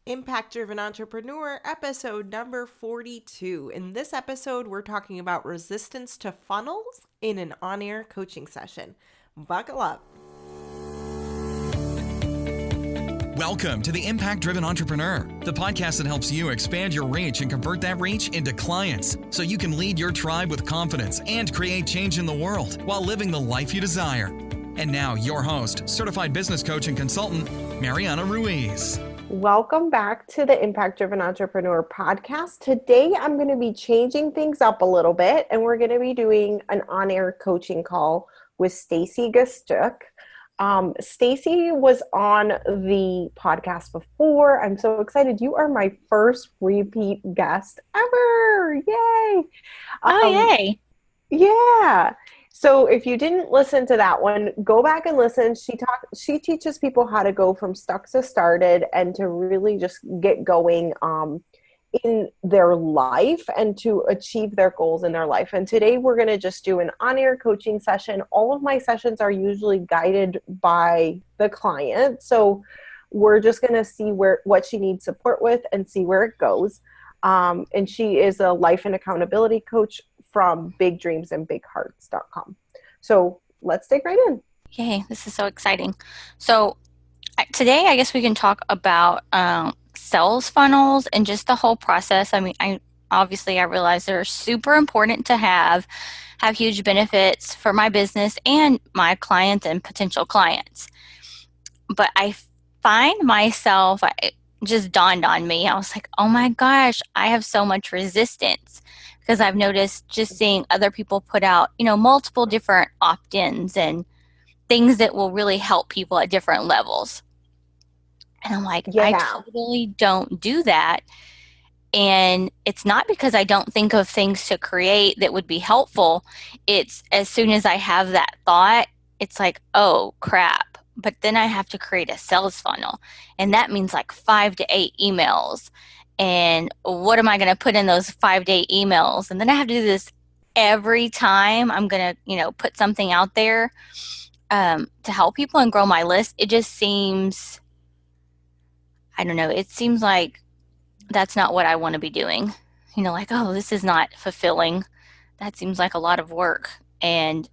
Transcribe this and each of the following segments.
Impact Driven Entrepreneur, episode number 42. In this episode, we're talking about resistance to funnels in an on-air coaching session. Buckle up. Welcome to the Impact Driven Entrepreneur, the podcast that helps you expand your reach and convert that reach into clients so you can lead your tribe with confidence and create change in the world while living the life you desire. And now, your host, certified business coach and consultant, Mariana Ruiz. Welcome back to the Impact Driven Entrepreneur podcast. Today, I'm going to be changing things up a little bit, and we're going to be doing an on-air coaching call with Staci Gustiuc. Staci was on the podcast before. I'm so excited. You are my first repeat guest ever. Yay. Yay. Yeah. So if you didn't listen to that one, go back and listen. She teaches people how to go from stuck to started and to really just get going in their life and to achieve their goals in their life. And today we're going to just do an on-air coaching session. All of my sessions are usually guided by the client. So we're just going to see what she needs support with and see where it goes. And she is a life and accountability coach from bigdreamsandbighearts.com. So let's dig right in. Yay, this is so exciting. So today I guess we can talk about sales funnels and just the whole process. I mean, I realize they're super important to have huge benefits for my business and my clients and potential clients. But I find myself, it just dawned on me. I was like, oh my gosh, I have so much resistance. Because I've noticed just seeing other people put out, multiple different opt-ins and things that will really help people at different levels. And I'm like, yeah. I totally don't do that. And it's not because I don't think of things to create that would be helpful. It's as soon as I have that thought, it's like, oh, crap. But then I have to create a sales funnel. And that means like 5 to 8 emails. And what am I going to put in those 5 to 8 emails? And then I have to do this every time I'm going to, put something out there to help people and grow my list. It just seems, I don't know, it seems like that's not what I want to be doing. Like, oh, this is not fulfilling. That seems like a lot of work. And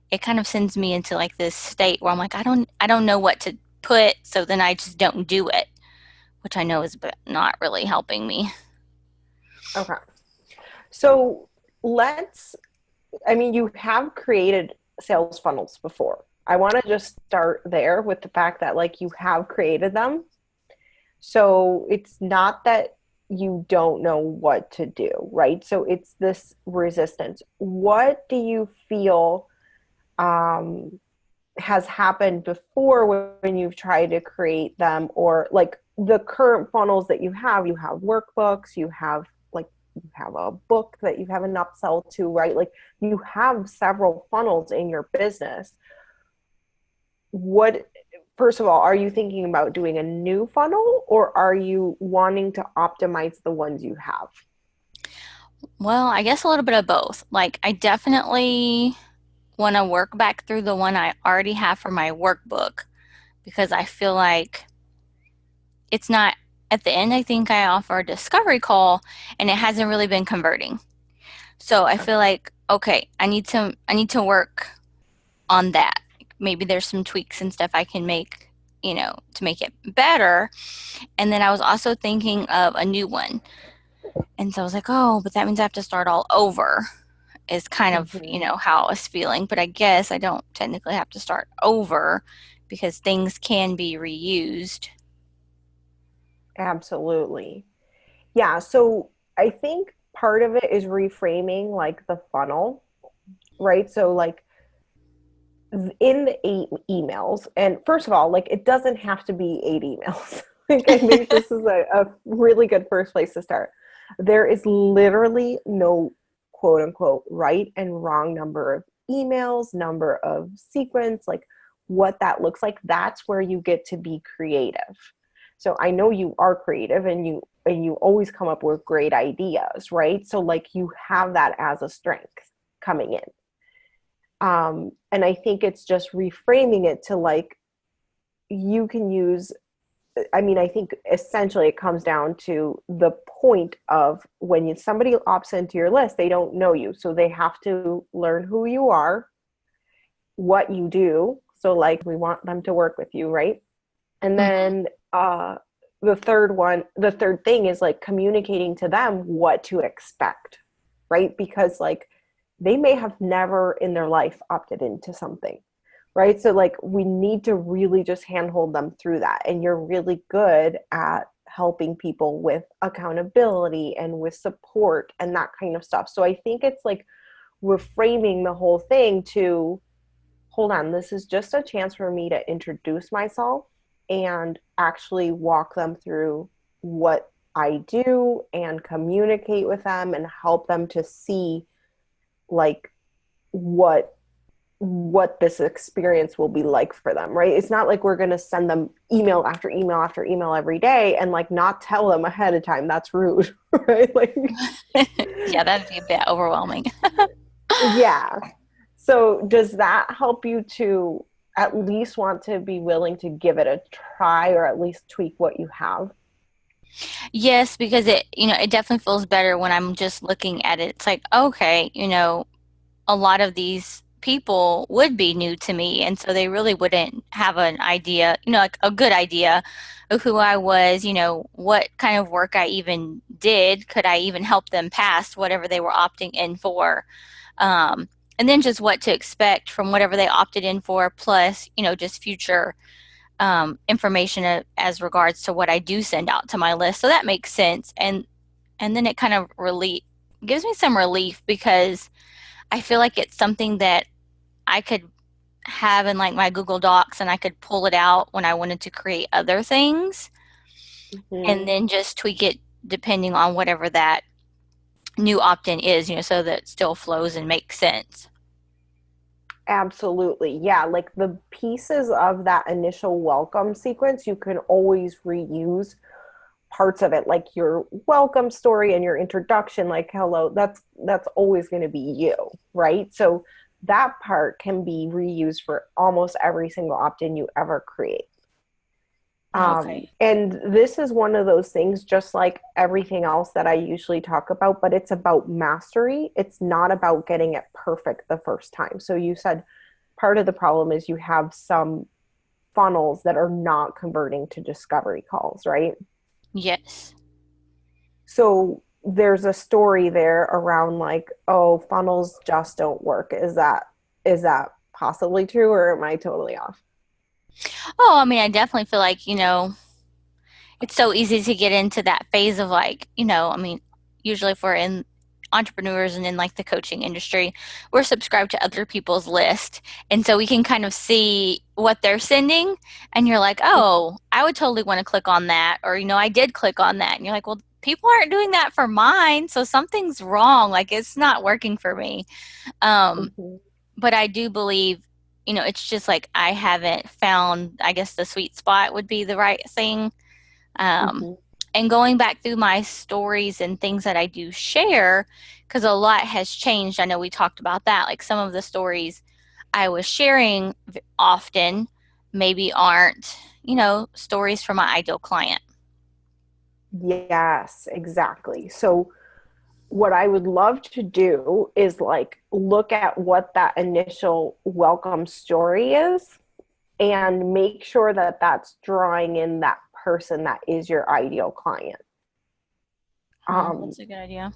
it kind of sends me into like this state where I'm like, I don't know what to put. So then I just don't do it, which I know is not really helping me. Okay. So you have created sales funnels before. I want to just start there with the fact that you have created them. So it's not that you don't know what to do, right? So it's this resistance. What do you feel has happened before when you've tried to create them, or the current funnels that you have workbooks, you have a book that you have an upsell to, right? You have several funnels in your business. First of all, are you thinking about doing a new funnel, or are you wanting to optimize the ones you have? Well, I guess a little bit of both. I definitely want to work back through the one I already have for my workbook, because I feel like it's not, at the end, I think I offer a discovery call and it hasn't really been converting. So I feel like, okay, I need to work on that. Maybe there's some tweaks and stuff I can make, to make it better. And then I was also thinking of a new one. And so I was like, oh, but that means I have to start all over, is kind of, how I was feeling. But I guess I don't technically have to start over because things can be reused. Absolutely. Yeah. So I think part of it is reframing the funnel, right? So in the 8 emails, and first of all, it doesn't have to be 8 emails. I think this is a really good first place to start. There is literally no quote unquote right and wrong number of emails, number of sequence, what that looks like. That's where you get to be creative. So I know you are creative and you always come up with great ideas, right? So you have that as a strength coming in. And I think it's just reframing it to you can use I mean, I think essentially it comes down to the point of when somebody opts into your list, they don't know you. So they have to learn who you are, what you do. So, like, we want them to work with you, right? And Mhm. then the third thing is like communicating to them what to expect, right? Because like they may have never in their life opted into something, right? So like we need to really just handhold them through that. And you're really good at helping people with accountability and with support and that kind of stuff. So I think it's like reframing the whole thing to hold on, this is just a chance for me to introduce myself and actually walk them through what I do and communicate with them and help them to see like what this experience will be like for them, right? It's not like we're going to send them email after email after email every day and like not tell them ahead of time. That's rude, right? Like Yeah, that'd be a bit overwhelming. yeah. So does that help you to at least want to be willing to give it a try or at least tweak what you have? Yes, because it definitely feels better when I'm just looking at it. It's like, okay, a lot of these people would be new to me, and so they really wouldn't have an idea, like a good idea of who I was, what kind of work I even did. Could I even help them past whatever they were opting in for? Um, and then just what to expect from whatever they opted in for, plus, just future information as regards to what I do send out to my list. So that makes sense. And then it kind of gives me some relief because I feel like it's something that I could have in like my Google Docs and I could pull it out when I wanted to create other things and Mhm. then just tweak it depending on whatever that new opt-in is, so that it still flows and makes sense. Absolutely. Yeah, like the pieces of that initial welcome sequence, you can always reuse parts of it, like your welcome story and your introduction, like hello, that's always going to be you, right? So that part can be reused for almost every single opt-in you ever create. Okay. And this is one of those things, just like everything else that I usually talk about, but it's about mastery. It's not about getting it perfect the first time. So you said part of the problem is you have some funnels that are not converting to discovery calls, right? Yes. So there's a story there around like, oh, funnels just don't work. Is that possibly true or am I totally off? Oh, I mean, I definitely feel like, it's so easy to get into that phase of like, I mean, usually if we're in entrepreneurs and in like the coaching industry, we're subscribed to other people's list. And so we can kind of see what they're sending. And you're like, oh, I would totally want to click on that. Or, I did click on that. And you're like, well, people aren't doing that for mine. So something's wrong. Like it's not working for me. Um, Mhm. but I do believe, it's just like I haven't found, I guess the sweet spot would be the right thing. um, Mhm. and going back through my stories and things that I do share, because a lot has changed. I know we talked about that. Like some of the stories I was sharing often maybe aren't, stories from my ideal client. Yes, exactly. So what I would love to do is like look at what that initial welcome story is and make sure that that's drawing in that person that is your ideal client. Um, That's a good idea.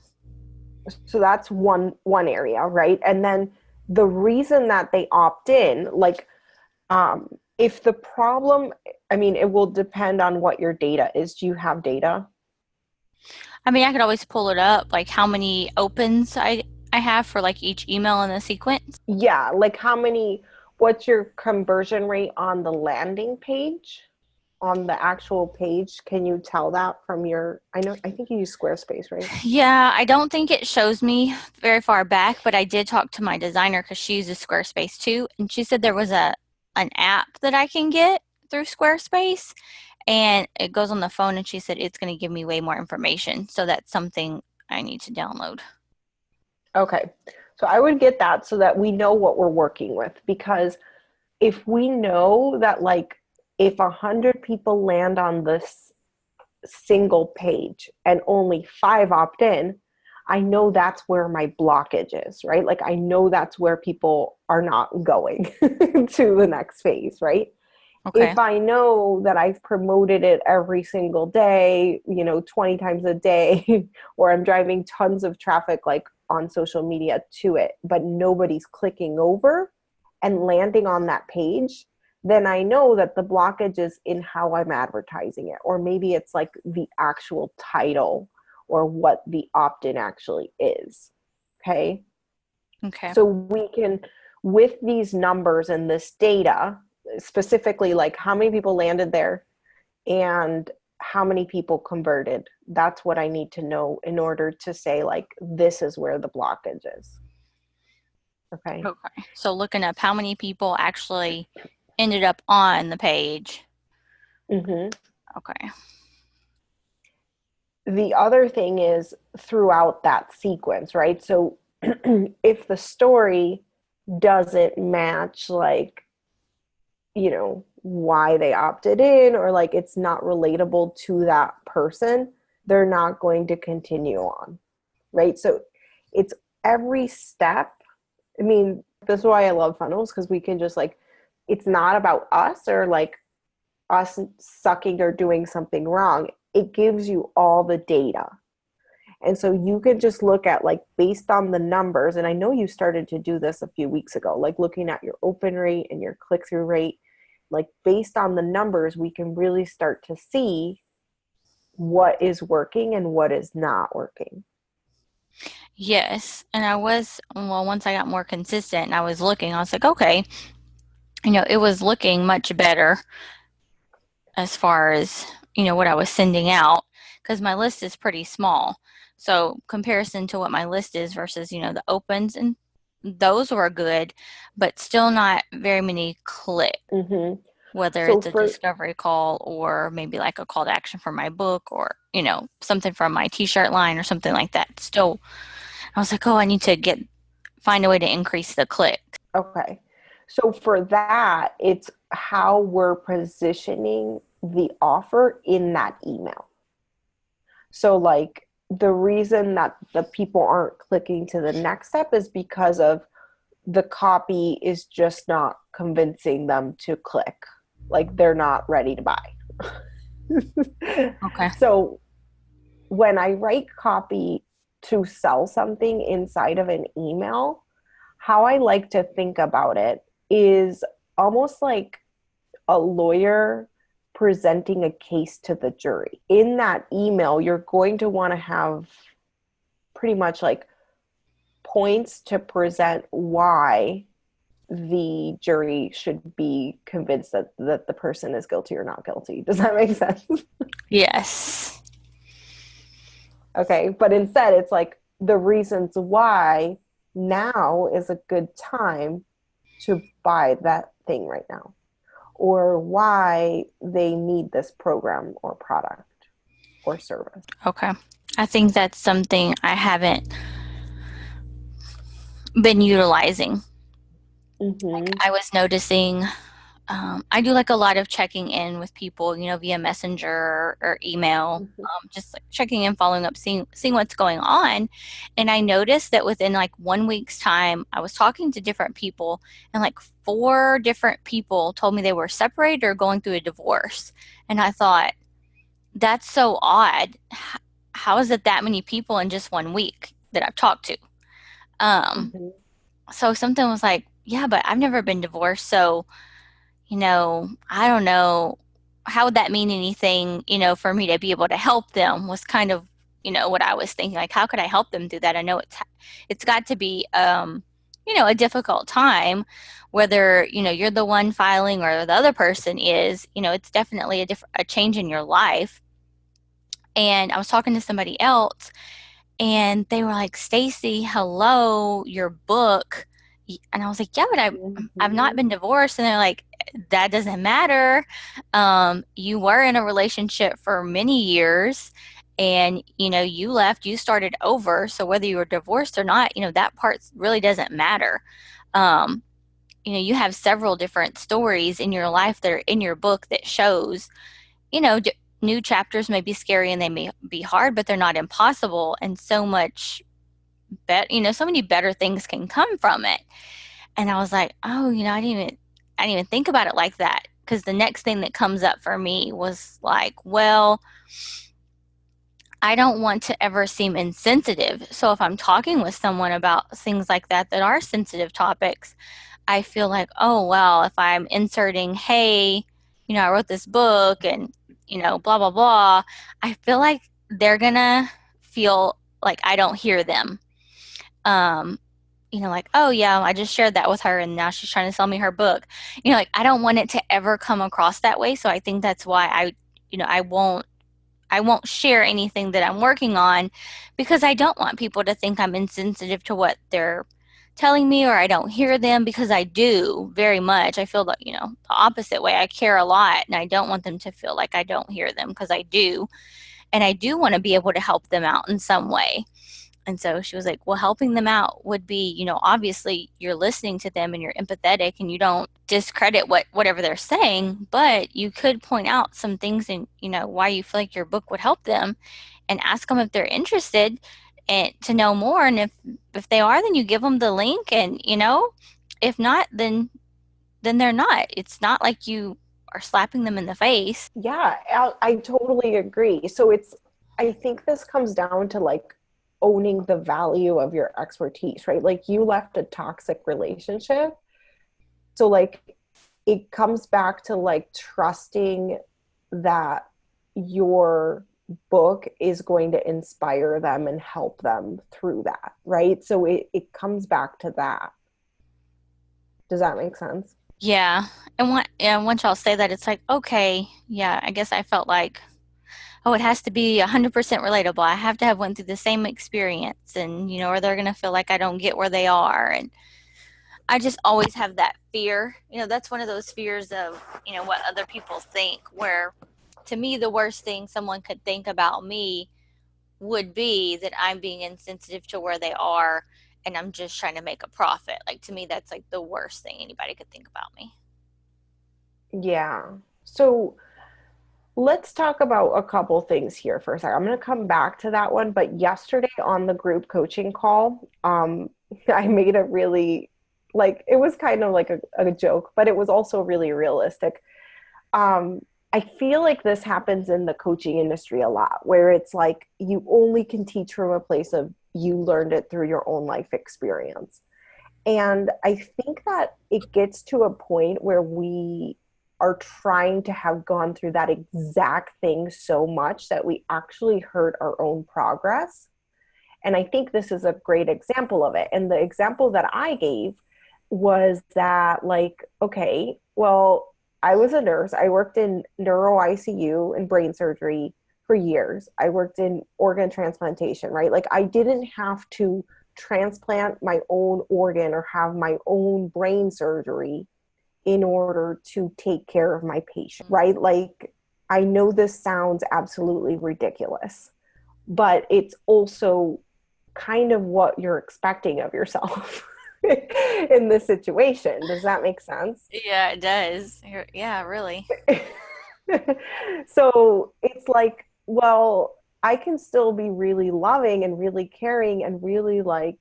so that's one area, right? And then the reason that they opt in, like if the problem, I mean, it will depend on what your data is. Do you have data? I mean, I could always pull it up, like how many opens I have for like each email in the sequence. Yeah, like what's your conversion rate on the landing page? On the actual page, can you tell that from I think you use Squarespace, right? Yeah, I don't think it shows me very far back, but I did talk to my designer because she uses Squarespace too, and she said there was an app that I can get through Squarespace, and it goes on the phone, and she said it's going to give me way more information. So that's something I need to download. Okay. So I would get that so that we know what we're working with, because if we know that like if 100 people land on this single page and only 5 opt in, I know that's where my blockage is, right? Like I know that's where people are not going to the next phase, right? Okay. If I know that I've promoted it every single day, 20 times a day, or I'm driving tons of traffic like on social media to it, but nobody's clicking over and landing on that page, then I know that the blockage is in how I'm advertising it. Or maybe it's like the actual title or what the opt-in actually is. Okay. Okay. So we can, with these numbers and this data, specifically like how many people landed there and how many people converted, that's what I need to know in order to say like this is where the blockage is. Okay. Okay. So looking up how many people actually ended up on the page. Mm-hmm. Okay. The other thing is throughout that sequence, right? So if the story doesn't match like, why they opted in, or like it's not relatable to that person, they're not going to continue on, right? So it's every step. I mean, this is why I love funnels, because we can just like, it's not about us or like us sucking or doing something wrong. It gives you all the data. And so you can just look at like based on the numbers. And I know you started to do this a few weeks ago, like looking at your open rate and your click through rate. Like based on the numbers, we can really start to see what is working and what is not working. Yes. And once I got more consistent and I was looking, I was like, okay, it was looking much better as far as, what I was sending out because my list is pretty small. So comparison to what my list is versus, the opens, and those were good, but still not very many clicks, Mm-hmm. whether So it's a for discovery call or maybe like a call to action for my book or, something from my t-shirt line or something like that. Still, I was like, oh, I need to find a way to increase the click. Okay. So for that, it's how we're positioning the offer in that email. So like the reason that the people aren't clicking to the next step is because of the copy is just not convincing them to click. Like they're not ready to buy. Okay. So when I write copy to sell something inside of an email, how I like to think about it is almost like a lawyer presenting a case to the jury. In that email, you're going to want to have pretty much like points to present why the jury should be convinced that the person is guilty or not guilty. Does that make sense? Yes. Okay, but instead it's like the reasons why now is a good time to buy that thing right now, or why they need this program or product or service. Okay. I think that's something I haven't been utilizing. Like Mm-hmm. I was noticing, I do like a lot of checking in with people, via messenger or email, Mm-hmm. just like checking in, following up, seeing what's going on. And I noticed that within like 1 week's time, I was talking to different people, and like 4 different people told me they were separated or going through a divorce. And I thought, that's so odd. How is it that many people in just 1 week that I've talked to? Um, Mm-hmm. so something was like, yeah, but I've never been divorced. So, I don't know, how would that mean anything, for me to be able to help them was kind of, what I was thinking. Like, how could I help them through that? I know it's got to be, a difficult time, whether, you're the one filing or the other person is, it's definitely a change in your life. And I was talking to somebody else and they were like, Stacy, hello, your book. And I was like, yeah, but I've not Mm-hmm. been divorced. And they're like, that doesn't matter. You were in a relationship for many years and, you left, you started over. So whether you were divorced or not, that part really doesn't matter. Um, you have several different stories in your life that are in your book that shows, new chapters may be scary and they may be hard, but they're not impossible. And so much so many better things can come from it. And I was like, oh, I didn't even think about it like that. Because the next thing that comes up for me was like, well, I don't want to ever seem insensitive. So if I'm talking with someone about things like that are sensitive topics, I feel like, oh, well, if I'm inserting, hey, I wrote this book and, blah, blah, blah, I feel like they're going to feel like I don't hear them. Um, like, oh, yeah, I just shared that with her and now she's trying to sell me her book. Like, I don't want it to ever come across that way. So I think that's why I won't share anything that I'm working on, because I don't want people to think I'm insensitive to what they're telling me, or I don't hear them, because I do very much. I feel that, the opposite way. I care a lot and I don't want them to feel like I don't hear them, because I do. And I do want to be able to help them out in some way. And so she was like, well, helping them out would be, obviously you're listening to them and you're empathetic and you don't discredit whatever they're saying, but you could point out some things and, why you feel like your book would help them, and ask them if they're interested and to know more. And if they are, then you give them the link, and, if not, then they're not. It's not like you are slapping them in the face. Yeah, I totally agree. So I think this comes down to like owning the value of your expertise, right? Like you left a toxic relationship. So like it comes back to like trusting that your book is going to inspire them and help them through that, right? So it comes back to that. Does that make sense? Yeah. And once y'all say that, it's like, okay, yeah, I guess I felt like, oh, it has to be 100% relatable. I have to have went through the same experience, and, or they're going to feel like I don't get where they are. And I just always have that fear. That's one of those fears of, what other people think, where to me, the worst thing someone could think about me would be that I'm being insensitive to where they are and I'm just trying to make a profit. Like, to me, that's like the worst thing anybody could think about me. Yeah. So let's talk about a couple things here for a second. I'm going to come back to that one, but yesterday on the group coaching call, I made a really, like, it was kind of like a joke, but it was also really realistic. I feel like this happens in the coaching industry a lot, where it's like you only can teach from a place of you learned it through your own life experience. And I think that it gets to a point where we are trying to have gone through that exact thing so much that we actually hurt our own progress. And I think this is a great example of it. And the example that I gave was that, like, okay, well, I was a nurse. I worked in neuro ICU and brain surgery for years. I worked in organ transplantation, right? Like, I didn't have to transplant my own organ or have my own brain surgery in order to take care of my patient, right? Like, I know this sounds absolutely ridiculous, but it's also kind of what you're expecting of yourself in this situation. Does that make sense? Yeah, it does. Yeah, really. So it's like, well, I can still be really loving and really caring and really like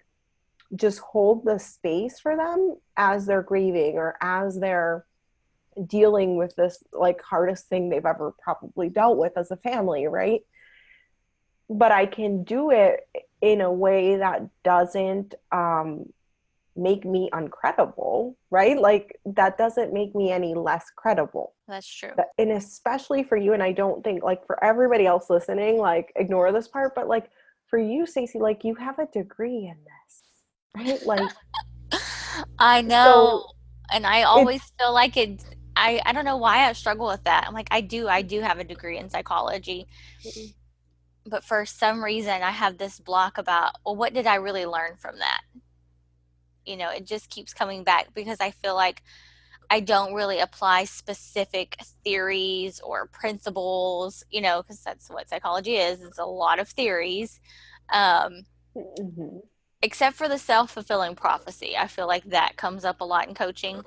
just hold the space for them as they're grieving or as they're dealing with this like hardest thing they've ever probably dealt with as a family, right? But I can do it in a way that doesn't make me uncredible, right? Like that doesn't make me any less credible. That's true. And especially for you, and I don't think like for everybody else listening, like ignore this part, but like for you, Staci, like you have a degree in this, right? Like, I know. so And I it's always feel like I don't know why I struggle with that. I'm like, I do have a degree in psychology, but for some reason I have this block about, well, what did I really learn from that? It just keeps coming back because I feel like I don't really apply specific theories or principles, because that's what psychology is. It's a lot of theories. Um, mhm. except for the self-fulfilling prophecy. I feel like that comes up a lot in coaching,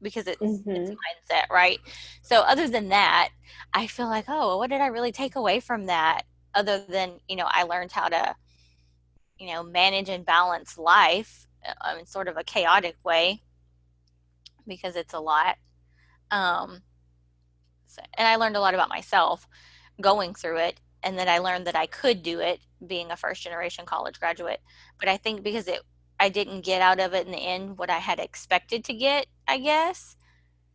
because it's Mm-hmm. mindset, right? So other than that, I feel like, oh, well, what did I really take away from that? Other than, I learned how to, manage and balance life, in sort of a chaotic way, because it's a lot. Um, and I learned a lot about myself going through it. And then I learned that I could do it being a first generation college graduate. But I think because I didn't get out of it in the end what I had expected to get, I guess,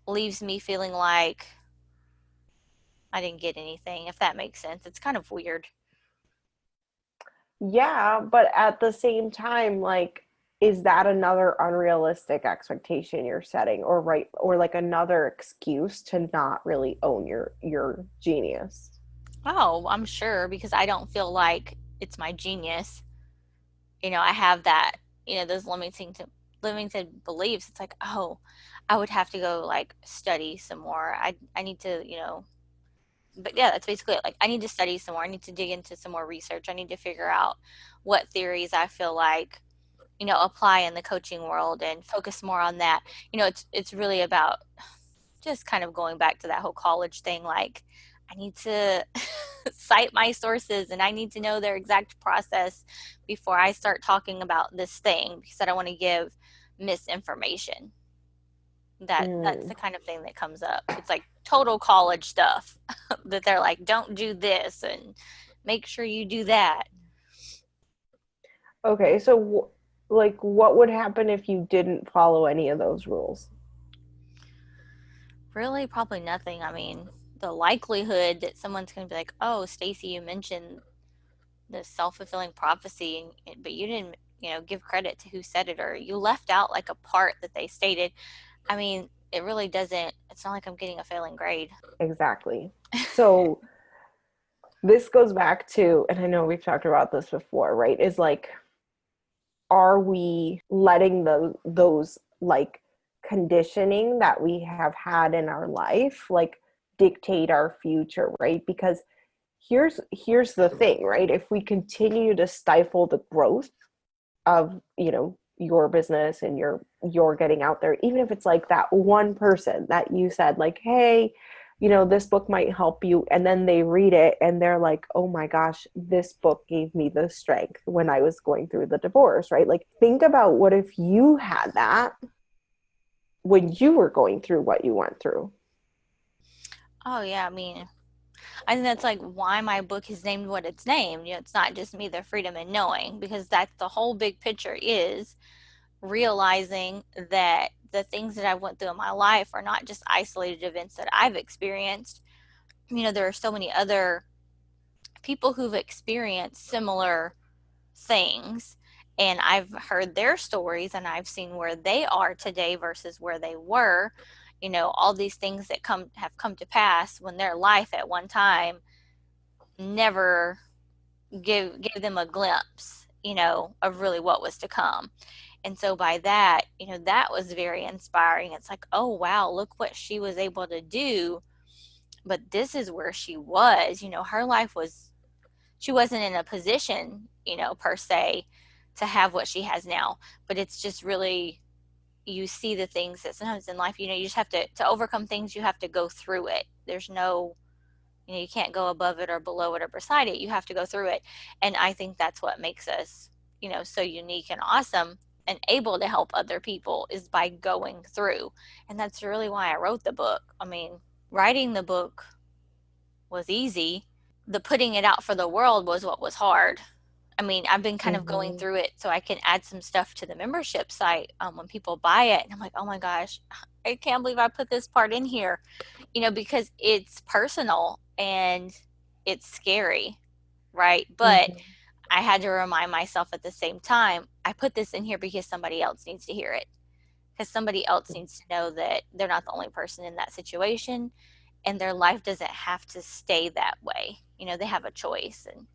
leaves me feeling like I didn't get anything, if that makes sense. It's kind of weird. Yeah, but at the same time, like, is that another unrealistic expectation you're setting, or right, or like another excuse to not really own your genius? Oh, I'm sure, because I don't feel like it's my genius. I have that, those limited beliefs. It's like, oh, I would have to go like study some more. I need to, but yeah, that's basically it. Like, I need to study some more. I need to dig into some more research. I need to figure out what theories I feel like, apply in the coaching world and focus more on that. It's really about just kind of going back to that whole college thing. Like, I need to cite my sources, and I need to know their exact process before I start talking about this thing, because I don't want to give misinformation. That's Mm. the kind of thing that comes up. It's like total college stuff that they're like, don't do this and make sure you do that. Okay, so like, what would happen if you didn't follow any of those rules? Really, probably nothing. I mean, the likelihood that someone's going to be like, "Oh, Stacy, you mentioned the self-fulfilling prophecy, but you didn't, give credit to who said it, or you left out like a part that they stated." I mean, it really doesn't. It's not like I'm getting a failing grade. Exactly. So this goes back to, and I know we've talked about this before, right? Is like, are we letting those like conditioning that we have had in our life like dictate our future, right? Because here's the thing, right? If we continue to stifle the growth of, your business and your getting out there, even if it's like that one person that you said like, hey, this book might help you, and then they read it and they're like, oh my gosh, this book gave me the strength when I was going through the divorce, right? Like, think about what if you had that when you were going through what you went through. Oh yeah, I mean, I think that's like why my book is named what it's named. It's not just me, the freedom in knowing, because that's the whole big picture, is realizing that the things that I went through in my life are not just isolated events that I've experienced. There are so many other people who've experienced similar things, and I've heard their stories, and I've seen where they are today versus where they were. All these things that have come to pass when their life at one time never gave them a glimpse, of really what was to come. And so by that, that was very inspiring. It's like, oh wow, look what she was able to do. But this is where she was. Her life was, she wasn't in a position, per se, to have what she has now. But it's just really, you see the things that sometimes in life, you just have to overcome things, you have to go through it. There's no, you can't go above it or below it or beside it. You have to go through it. And I think that's what makes us, so unique and awesome and able to help other people, is by going through. And that's really why I wrote the book. I mean, writing the book was easy. The putting it out for the world was what was hard. I mean, I've been kind of going Mm-hmm. through it so I can add some stuff to the membership site, when people buy it. And I'm like, oh my gosh, I can't believe I put this part in here, because it's personal and it's scary, right? But Mm-hmm. I had to remind myself at the same time, I put this in here because somebody else needs to hear it. Because somebody else needs to know that they're not the only person in that situation, and their life doesn't have to stay that way. They have a choice, and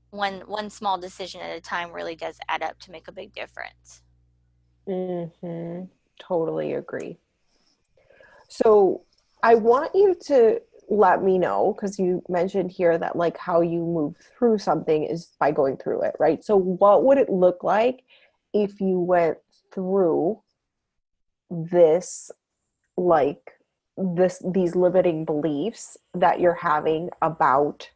one small decision at a time really does add up to make a big difference. Mm-hmm. Totally agree. So I want you to let me know, because you mentioned here that like how you move through something is by going through it, right? So what would it look like if you went through this, like these limiting beliefs that you're having about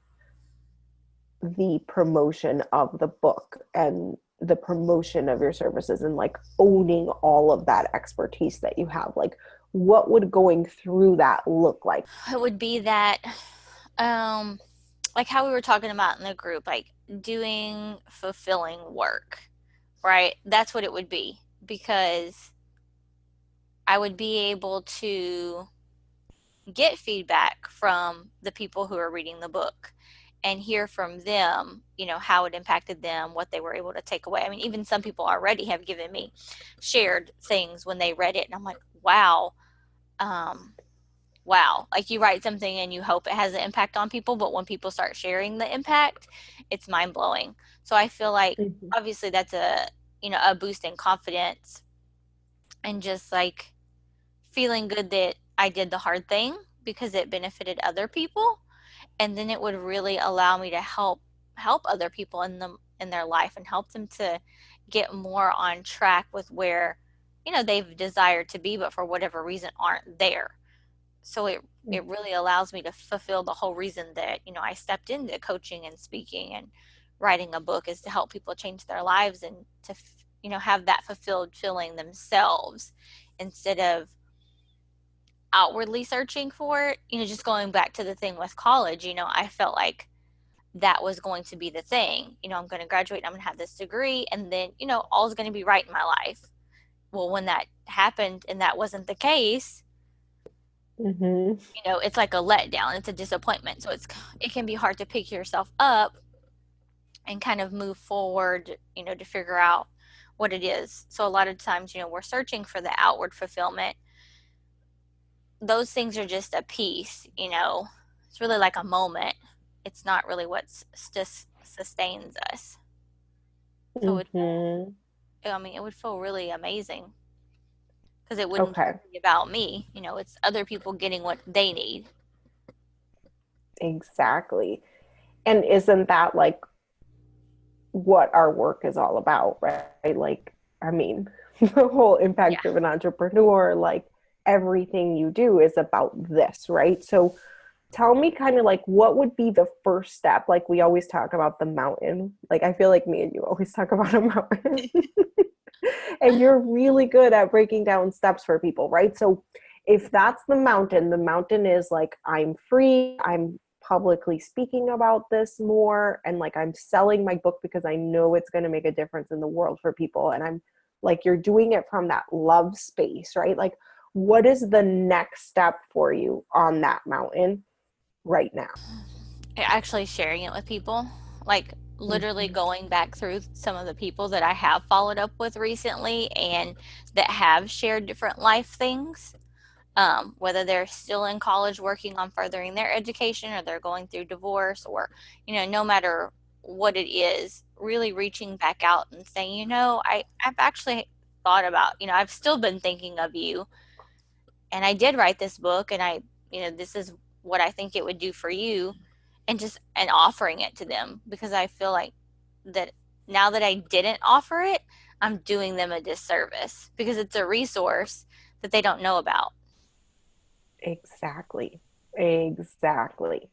the promotion of the book and the promotion of your services, and like owning all of that expertise that you have? Like, what would going through that look like? It would be that, um, like how we were talking about in the group, like doing fulfilling work, right? That's what it would be, because I would be able to get feedback from the people who are reading the book and hear from them, how it impacted them, what they were able to take away. I mean, even some people already have given me shared things when they read it, and I'm like, wow, um, wow. Like, you write something and you hope it has an impact on people, but when people start sharing the impact, it's mind blowing. So I feel like Mhm. obviously that's a boost in confidence, and just like feeling good that I did the hard thing because it benefited other people. And then it would really allow me to help other people in their life, and help them to get more on track with where they've desired to be, but for whatever reason aren't there. So it really allows me to fulfill the whole reason that I stepped into coaching and speaking and writing a book, is to help people change their lives, and to have that fulfilled feeling themselves, instead of outwardly searching for it. Just going back to the thing with college, I felt like that was going to be the thing. I'm going to graduate, I'm going to have this degree, and then, all's going to be right in my life. Well, when that happened and that wasn't the case, Mm-hmm. it's like a letdown, it's a disappointment. So it can be hard to pick yourself up and kind of move forward, to figure out what it is. So a lot of times, we're searching for the outward fulfillment. Those things are just a piece. It's really like a moment. It's not really what sustains us. So Mm-hmm. it would feel really amazing, because it wouldn't Okay, be about me. It's other people getting what they need. exactly. And isn't that like what our work is all about, right? Like, I mean, the whole Yeah. impact driven entrepreneur, like everything you do is about this, right? So tell me kind of like what would be the first step? Like, we always talk about the mountain. Like, I feel like me and you always talk about a mountain. And you're really good at breaking down steps for people, right? So if that's the mountain is like, I'm free, I'm publicly speaking about this more, and like I'm selling my book because I know it's going to make a difference in the world for people. And I'm like, you're doing it from that love space, right? Like, what is the next step for you on that mountain right now? Actually sharing it with people, like literally Mhm. going back through some of the people that I have followed up with recently, and that have shared different life things, whether they're still in college working on furthering their education, or they're going through divorce, or no matter what it is, really reaching back out and saying, I've actually thought about, I've still been thinking of you, and I did write this book, and this is what I think it would do for you, and offering it to them, because I feel like that now that I didn't offer it, I'm doing them a disservice, because it's a resource that they don't know about. Exactly. Exactly.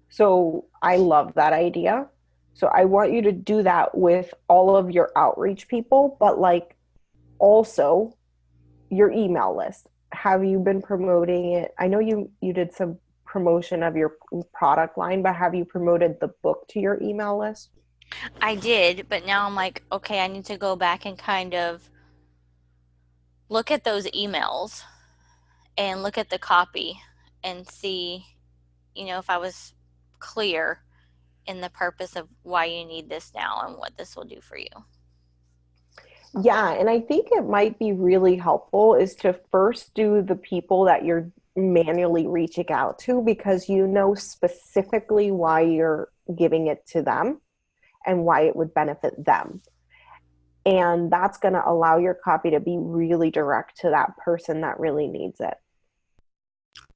So I love that idea. So I want you to do that with all of your outreach people, but like also your email list. Have you been promoting it? I know you did some promotion of your product line, but have you promoted the book to your email list? I did, but now I'm like, okay, I need to go back and kind of look at those emails and look at the copy and see, if I was clear in the purpose of why you need this now and what this will do for you. Yeah, and I think it might be really helpful is to first do the people that you're manually reaching out to, because you know specifically why you're giving it to them and why it would benefit them. And that's going to allow your copy to be really direct to that person that really needs it.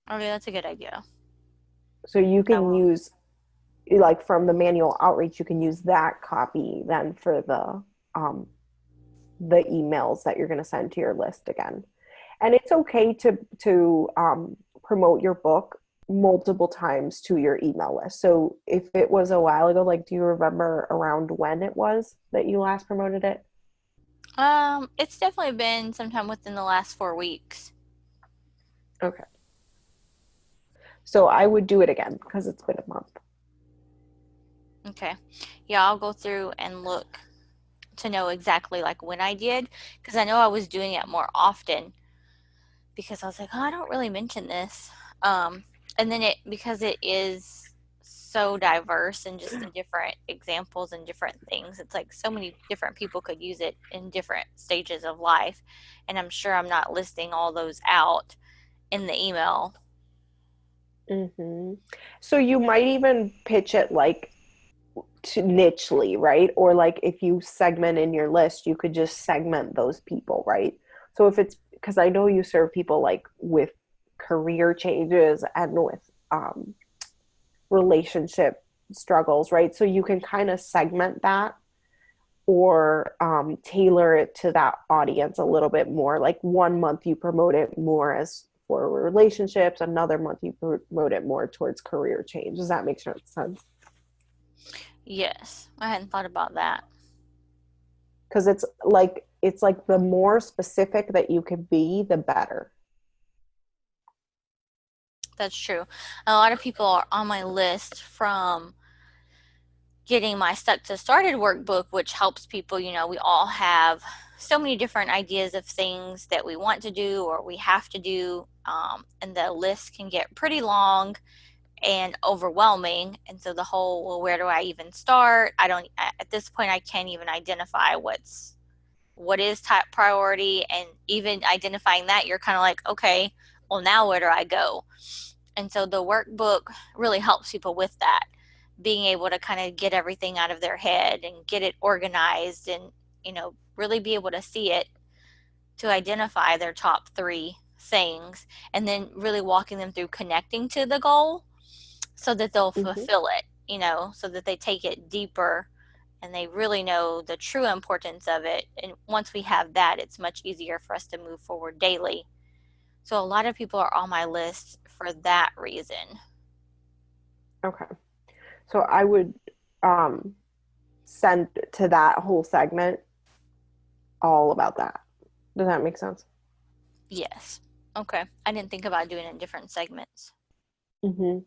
Okay, that's a good idea. So you I can will. use, like from the manual outreach, you can use that copy then for the emails that you're going to send to your list again. And it's okay to promote your book multiple times to your email list. So if it was a while ago, like, do you remember around when it was that you last promoted it? It's definitely been sometime within the last 4 weeks. Okay. So I would do it again because it's been a month. Okay. Yeah, I'll go through and look to know exactly like when I did, because I know I was doing it more often because I was like, oh, I don't really mention this. Um, and then because it is so diverse and just the different examples and different things, it's like so many different people could use it in different stages of life. And I'm sure I'm not listing all those out in the email. Hmm. So you might even pitch it like to nichely, right? Or like if you segment in your list, you could just segment those people, right? So if it's because I know you serve people like with career changes and with relationship struggles, right? So you can kind of segment that or tailor it to that audience a little bit more. Like 1 month you promote it more as for relationships, another month you promote it more towards career change. Does that make sense? Yes, I hadn't thought about that. Because it's like the more specific that you can be, the better. That's true. A lot of people are on my list from getting my Stuck to Started workbook, which helps people. We all have so many different ideas of things that we want to do or we have to do. And the list can get pretty long and overwhelming. And so the whole, well, where do I even start? At this point, I can't even identify what is top priority. And even identifying that, you're kind of like, okay, well, now where do I go? And so the workbook really helps people with that, being able to kind of get everything out of their head and get it organized and, really be able to see it to identify their top three things and then really walking them through connecting to the goal so that they'll Hmm. fulfill it, so that they take it deeper and they really know the true importance of it. And once we have that, it's much easier for us to move forward daily. So a lot of people are on my list for that reason. Okay. So I would um, send to that whole segment all about that. Does that make sense? Yes. Okay. I didn't think about doing it in different segments. Hmm.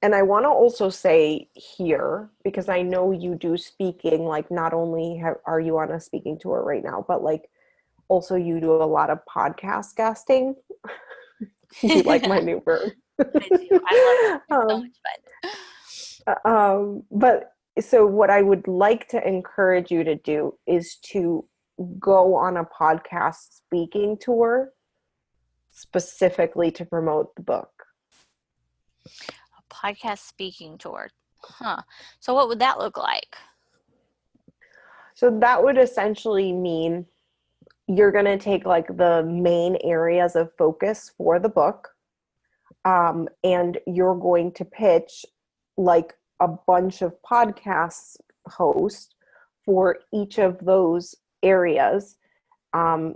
And I want to also say here, because I know you do speaking, like not only are you on a speaking tour right now, but like also you do a lot of podcast guesting. You like my I new verb. do. I love it. It's so um, much fun. but so what I would like to encourage you to do is to go on a podcast speaking tour specifically to promote the book. A podcast speaking tour. Huh. So what would that look like? So that would essentially mean you're going to take like the main areas of focus for the book, and you're going to pitch like a bunch of podcast hosts for each of those areas, um,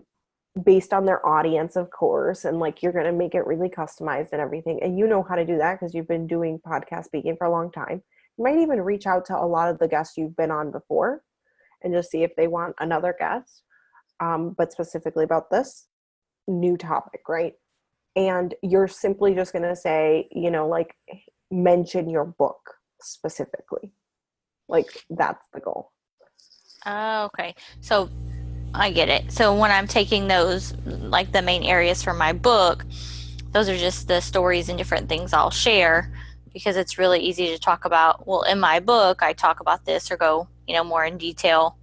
based on their audience, of course. And like you're going to make it really customized and everything. And you know how to do that because you've been doing podcast speaking for a long time. You might even reach out to a lot of the guests you've been on before and just see if they want another guest, but specifically about this new topic, right? And you're simply just going to say, like mention your book specifically. Like that's the goal. Oh, okay. So I get it. So when I'm taking those, like the main areas for my book, those are just the stories and different things I'll share because it's really easy to talk about. Well, in my book, I talk about this or go, more in detail.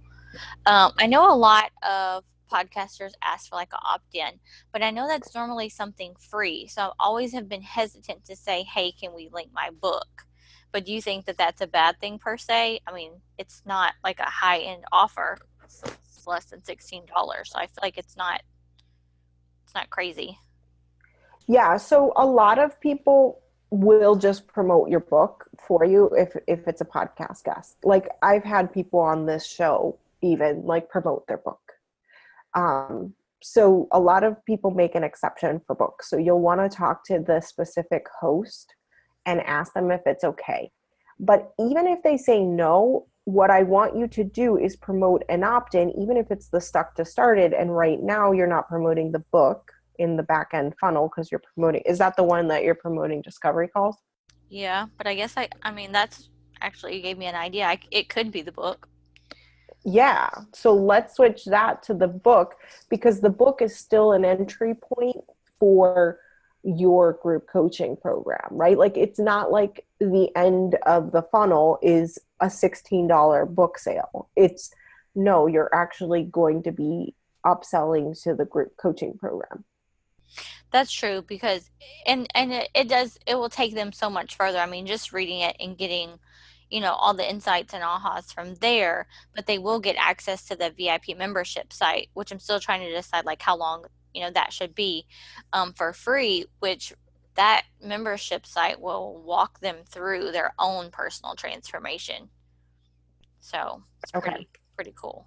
I know a lot of podcasters ask for like an opt-in, but I know that's normally something free. So I always have been hesitant to say, "Hey, can we link my book?" But do you think that that's a bad thing per se? I mean, it's not like a high-end offer. It's less than $16, so I feel like it's not crazy. Yeah, so a lot of people will just promote your book for you if it's a podcast guest. Like I've had people on this show even like promote their book. Um, so a lot of people make an exception for books. So you'll want to talk to the specific host and ask them if it's okay. But even if they say no, what I want you to do is promote an opt-in, even if it's the stuck to started. And right now you're not promoting the book in the back end funnel because you're promoting, is that the one that you're promoting discovery calls? Yeah, but I guess I mean, that's actually, you gave me an idea. It could be the book. Yeah. So let's switch that to the book because the book is still an entry point for your group coaching program, right? Like it's not like the end of the funnel is a $16 book sale. It's no, you're actually going to be upselling to the group coaching program. That's true because it will take them so much further. I mean, just reading it and getting, all the insights and ahas from there, but they will get access to the VIP membership site, which I'm still trying to decide like how long, that should be for free, which that membership site will walk them through their own personal transformation. So it's Okay. pretty cool.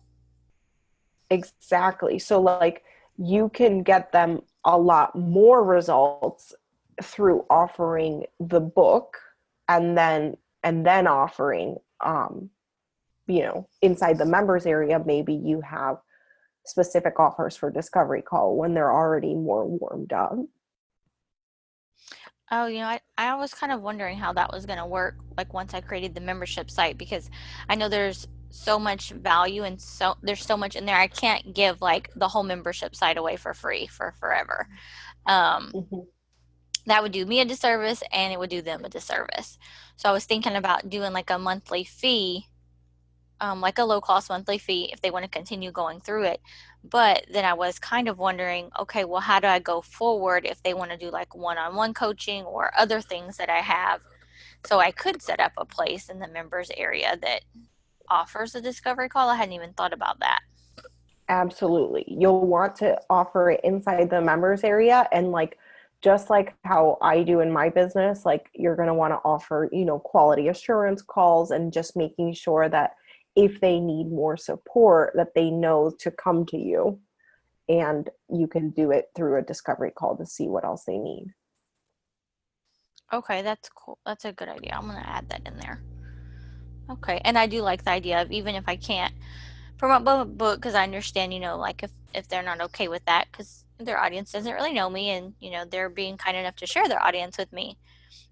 Exactly. So like you can get them a lot more results through offering the book and then offering inside the members area maybe you have specific offers for discovery call when they're already more warmed up. Oh, I was kind of wondering how that was going to work, like once I created the membership site, because I know there's so much value and there's so much in there. I can't give like the whole membership site away for free for forever. Um, Mm-hmm. that would do me a disservice and it would do them a disservice. So I was thinking about doing like a monthly fee, like a low cost monthly fee if they want to continue going through it. But then I was kind of wondering, okay, well, how do I go forward if they want to do like one-on-one coaching or other things that I have? So I could set up a place in the members area that offers a discovery call. I hadn't even thought about that. Absolutely. You'll want to offer it inside the members area and like just like how I do in my business, like you're going to want to offer, quality assurance calls and just making sure that if they need more support that they know to come to you and you can do it through a discovery call to see what else they need. Okay, that's cool. That's a good idea. I'm going to add that in there. Okay, and I do like the idea of even if I can't promote the book, because I understand, like if they're not okay with that, because their audience doesn't really know me, and they're being kind enough to share their audience with me,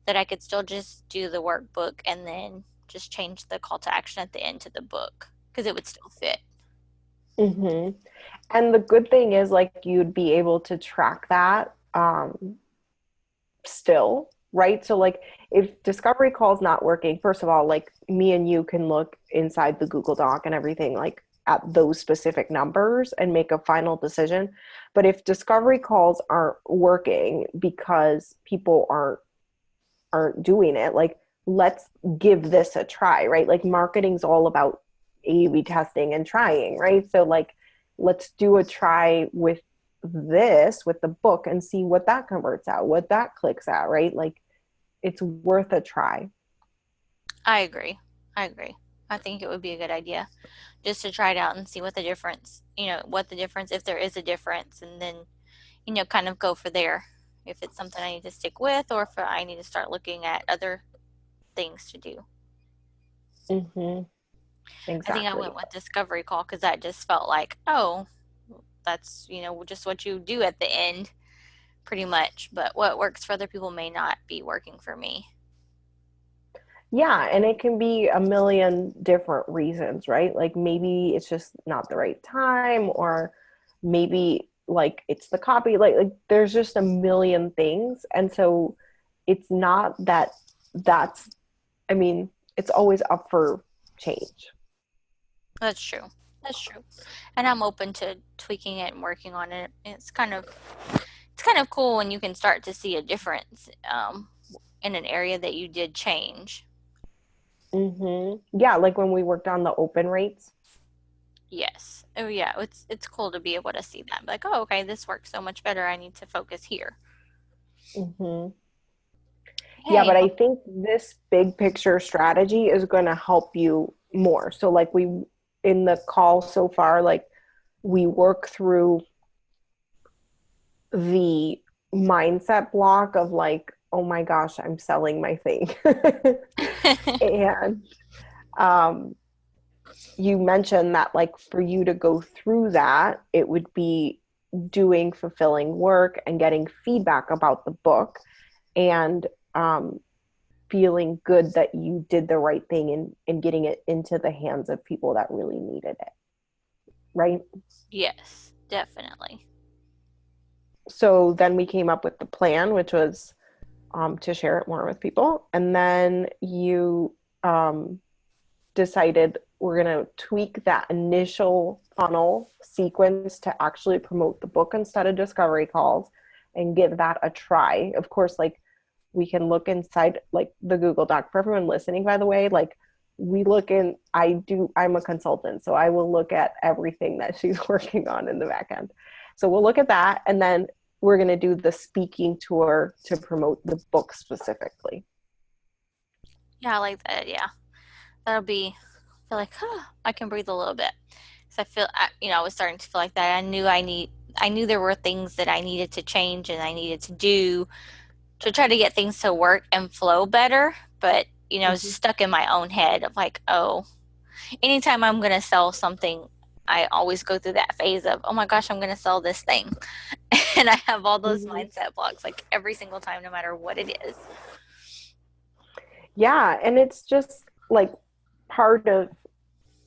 that I could still just do the workbook and then just change the call to action at the end to the book because it would still fit. Hmm. And the good thing is like you'd be able to track that still, right? So like if discovery call is not working, first of all, like me and you can look inside the Google Doc and everything like at those specific numbers and make a final decision. But if discovery calls aren't working because people aren't doing it, like let's give this a try, right? Like marketing's all about A/B testing and trying, right? So like let's do a try with this with the book and see what that converts out, what that clicks out, right? Like it's worth a try. I agree. I agree. I think it would be a good idea just to try it out and see what the difference, if there is a difference, and then, kind of go for there. If it's something I need to stick with or if I need to start looking at other things to do. Mm-hmm. I think I Exactly. went with discovery call because that just felt like, oh, that's, just what you do at the end pretty much. But what works for other people may not be working for me. Yeah, and it can be a million different reasons, right? Like maybe it's just not the right time, or maybe like it's the copy. Like there's just a million things. And so it's not that that's, I mean, it's always up for change. That's true. That's true. And I'm open to tweaking it and working on it. It's kind of cool when you can start to see a difference in an area that you did change. Yeah, like when we worked on the open rates. Yes. Oh yeah. It's cool to be able to see that. Like, oh, okay, this works so much better. I need to focus here. hmm Yeah, Yay. but I think this big picture strategy is going to help you more. So like in the call so far, like we work through the mindset block of like, oh my gosh, I'm selling my thing. And um, you mentioned that like for you to go through that, it would be doing fulfilling work and getting feedback about the book and feeling good that you did the right thing in getting it into the hands of people that really needed it. Right? Yes, definitely. So then we came up with the plan, which was to share it more with people. And then you decided we're going to tweak that initial funnel sequence to actually promote the book instead of discovery calls and give that a try. Of course, like we can look inside like the Google Doc for everyone listening, by the way, like we look in, I'm a consultant, so I will look at everything that she's working on in the back end. So we'll look at that. And then we're going to do the speaking tour to promote the book specifically. Yeah, I like that. Yeah. That'll be, I feel like, I can breathe a little bit. So I was starting to feel like that. I knew there were things that I needed to change and I needed to do to try to get things to work and flow better. But, I was Mm-hmm. stuck in my own head of like, oh, anytime I'm going to sell something, I always go through that phase of, oh my gosh, I'm going to sell this thing. And I have all those Mm-hmm. mindset blocks like every single time, no matter what it is. Yeah, and it's just like part of,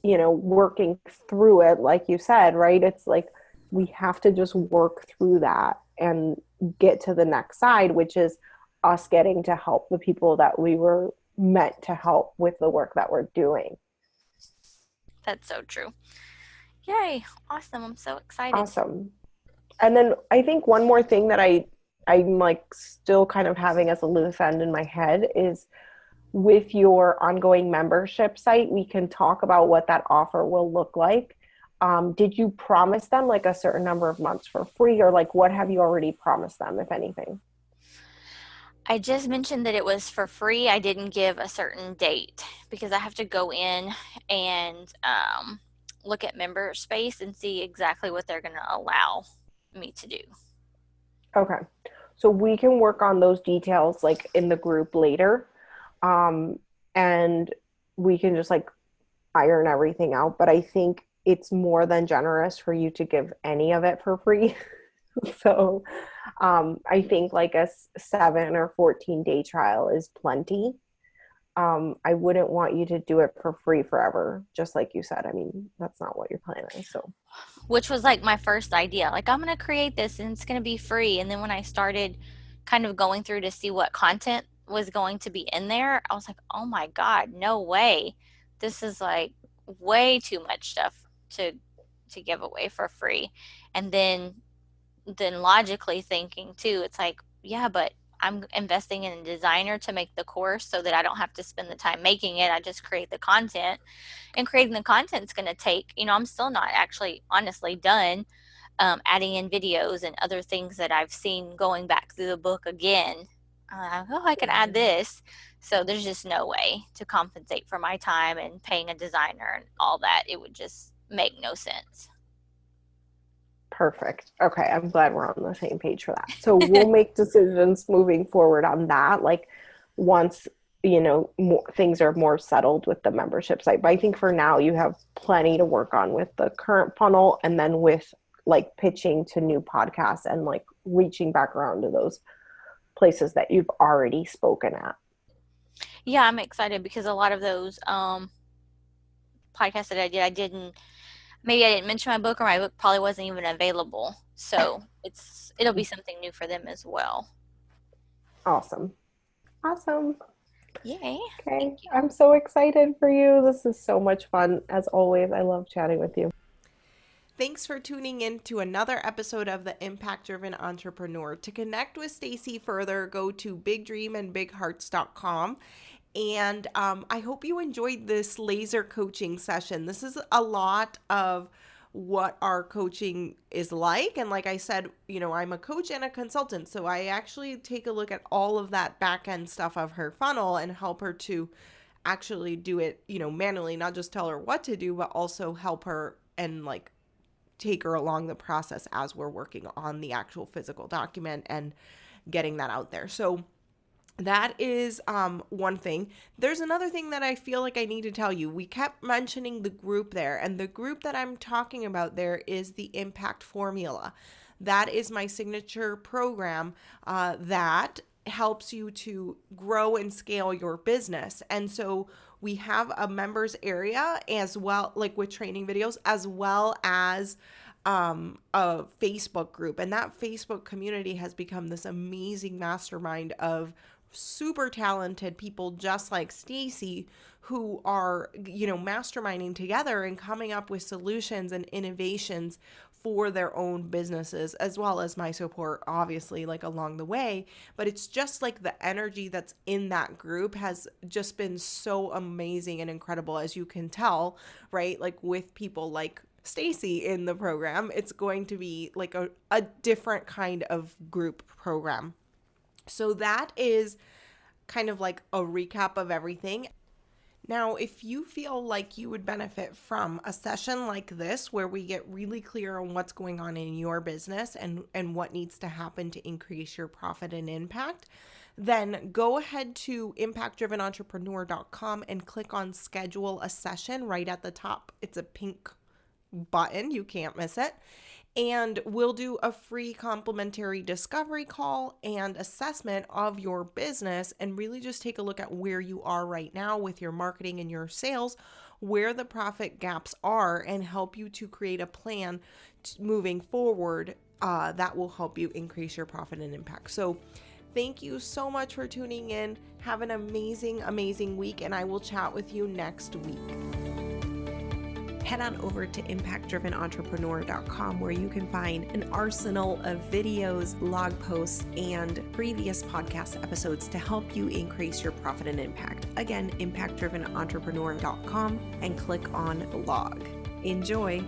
working through it, like you said, right? It's like we have to just work through that and get to the next side, which is us getting to help the people that we were meant to help with the work that we're doing. That's so true. Yay. Awesome. I'm so excited. Awesome. And then I think one more thing that I'm like still kind of having as a loose end in my head is with your ongoing membership site, we can talk about what that offer will look like. Did you promise them like a certain number of months for free, or like what have you already promised them, if anything? I just mentioned that it was for free. I didn't give a certain date because I have to go in and look at member space and see exactly what they're going to allow me to do. Okay. So we can work on those details like in the group later. Um, and we can just like iron everything out. But I think it's more than generous for you to give any of it for free. So I think like a 7 or 14 day trial is plenty. I wouldn't want you to do it for free forever, just like you said. I mean, that's not what your plan is. So, Which was like my first idea. Like, I'm going to create this and it's going to be free. And then when I started kind of going through to see what content was going to be in there, I was like, oh my God, no way. This is like way too much stuff to give away for free. And then logically thinking too, it's like, yeah, but I'm investing in a designer to make the course so that I don't have to spend the time making it. I just create the content, and creating the content is going to take, I'm still not actually honestly done adding in videos and other things that I've seen going back through the book again. I can add this. So there's just no way to compensate for my time and paying a designer and all that. It would just make no sense. perfect. Okay, I'm glad we're on the same page for that. So we'll make decisions moving forward on that. Like once things are more settled with the membership site. But I think for now you have plenty to work on with the current funnel, and then with like pitching to new podcasts and like reaching back around to those places that you've already spoken at. Yeah, I'm excited because a lot of those podcasts that maybe I didn't mention my book, or my book probably wasn't even available. So it'll be something new for them as well. Awesome. Awesome. Yay. Thank Okay. you. I'm so excited for you. This is so much fun. As always, I love chatting with you. Thanks for tuning in to another episode of The Impact Driven Entrepreneur. To connect with Staci further, go to bigdreamandbighearts.com. And I hope you enjoyed this laser coaching session. This is a lot of what our coaching is like. And like I said, I'm a coach and a consultant. So I actually take a look at all of that back end stuff of her funnel and help her to actually do it, manually, not just tell her what to do, but also help her and like take her along the process as we're working on the actual physical document and getting that out there. So that is one thing. There's another thing that I feel like I need to tell you. We kept mentioning the group there, and the group that I'm talking about there is the Impact Formula. That is my signature program that helps you to grow and scale your business. And so we have a members area as well, like with training videos, as well as a Facebook group. And that Facebook community has become this amazing mastermind of super talented people just like Staci, who are, masterminding together and coming up with solutions and innovations for their own businesses, as well as my support, obviously, like along the way. But it's just like the energy that's in that group has just been so amazing and incredible, as you can tell, right? Like with people like Staci in the program, it's going to be like a different kind of group program. So that is kind of like a recap of everything. Now, if you feel like you would benefit from a session like this, where we get really clear on what's going on in your business and what needs to happen to increase your profit and impact, then go ahead to impactdrivenentrepreneur.com and click on schedule a session right at the top. It's a pink button. You can't miss it. And we'll do a free complimentary discovery call and assessment of your business and really just take a look at where you are right now with your marketing and your sales, where the profit gaps are, and help you to create a plan moving forward that will help you increase your profit and impact. So thank you so much for tuning in. Have an amazing, amazing week, and I will chat with you next week. Head on over to impactdrivenentrepreneur.com, where you can find an arsenal of videos, blog posts, and previous podcast episodes to help you increase your profit and impact. Again, impactdrivenentrepreneur.com, and click on blog. Enjoy.